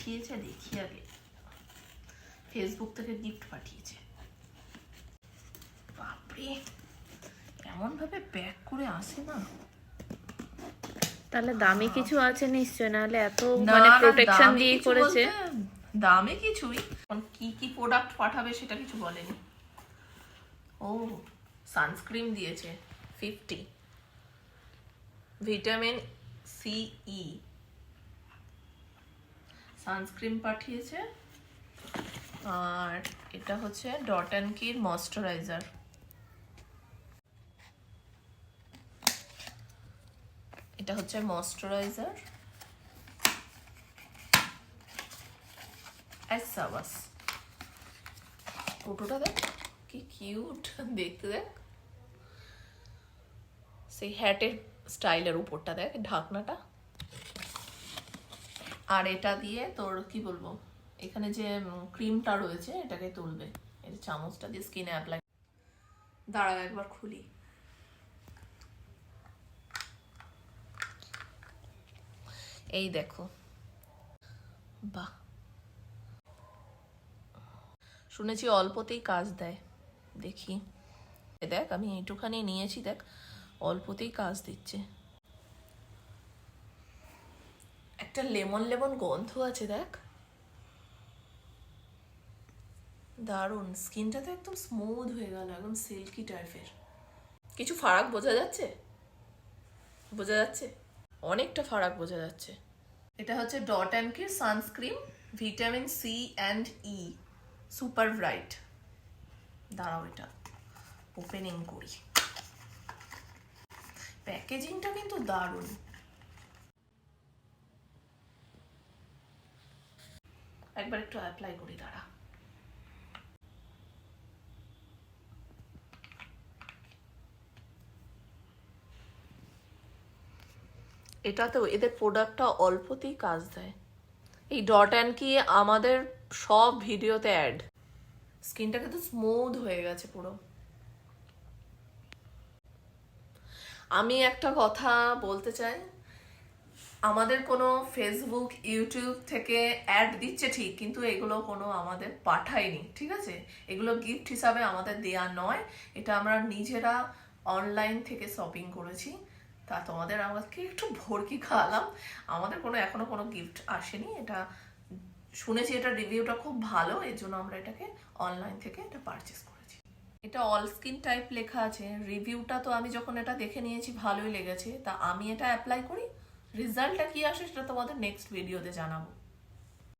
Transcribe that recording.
পাঠিয়েছে দেখি আগে, ফেসবুক থেকে গিফট পাঠিয়েছে। বাপরে, এমন ভাবে প্যাক করে আসে না। তাহলে দামি কিছু আছে নিশ্চয়, নাহলে এত মানে প্রোটেকশন দিয়ে করেছে। দামে কিছুই, কি কি প্রোডাক্ট পাঠাবে সেটা কিছু বলেনি। ও সানস্ক্রিন দিয়েছে 50, ভিটামিন সি ই সানস্ক্রিন পাঠিয়েছে। আর এটা হচ্ছে ডট অ্যান্ড কির ময়শ্চারাইজার। এটা হচ্ছে ময়শ্চারাইজার। সাবাস, ফটোটা দেখ কি কিউট দেখতে, দেখ সেই হ্যাটের স্টাইলের উপরটা দেখ, ঢাকনাটা। আর এটা দিয়ে তোর কি বলবো, এখানে যে ক্রিমটা রয়েছে এটাকে তুলবে, এই চামচটা দিয়ে স্কিনে অ্যাপ্লাই। দাঁড়াও একবার খুলি। এই দেখো, বাহ, শুনেছি অল্পতেই কাজ দেয়, দেখি। দেখ আমি এইটুখানি নিয়েছি, দেখ অল্পতেই কাজ দিচ্ছে। একটা লেমন লেমন গন্ধ আছে, দেখ দারুণ। স্কিনটা তো একদম স্মুথ হয়ে গেল, একদম সিল্কি টাইপের। কিছু ফারাক বোঝা যাচ্ছে? বোঝা যাচ্ছে, অনেকটা ফারাক বোঝা যাচ্ছে। এটা হচ্ছে ডট অ্যান্ড কির sunscreen, vitamin C and E, super bright. দাঁড়াও এটা ওপেনিং করি। প্যাকেজিংটা কিন্তু দারুণ। একবার একটু অ্যাপ্লাই করি, দাঁড়া। এটাতেও এদের প্রোডাক্টটা অল্পতেই কাজ দেয়। এই ডট অ্যান্ড কি আমাদের সব ভিডিওতে অ্যাড। স্কিনটা কিন্তু স্মুথ হয়ে গেছে পুরো। আমি একটা কথা বলতে চাই, আমাদের কোনো ফেসবুক ইউটিউব থেকে অ্যাড দিচ্ছে ঠিক, কিন্তু এগুলো কোনো আমাদের পাঠায়নি, ঠিক আছে? এগুলো গিফট হিসাবে আমাদের দেয়া নয়, এটা আমরা নিজেরা অনলাইন থেকে শপিং করেছি। তা তোমাদের আমাকে একটু ভর্কি খাওয়ালাম। আমাদের এখনো কোনো গিফট আসেনি। এটা শুনেছি এটা রিভিউটা খুব ভালো, এর জন্য আমরা এটাকে অনলাইন থেকে এটা পারচেস করেছি। এটা অল স্কিন টাইপ লেখা আছে। রিভিউটা তো আমি যখন এটা দেখে নিয়েছি ভালোই লেগেছে, তা আমি এটা অ্যাপ্লাই করি। রেজাল্টটা কি আসে সেটা তোমাদের নেক্সট ভিডিওতে জানাবো।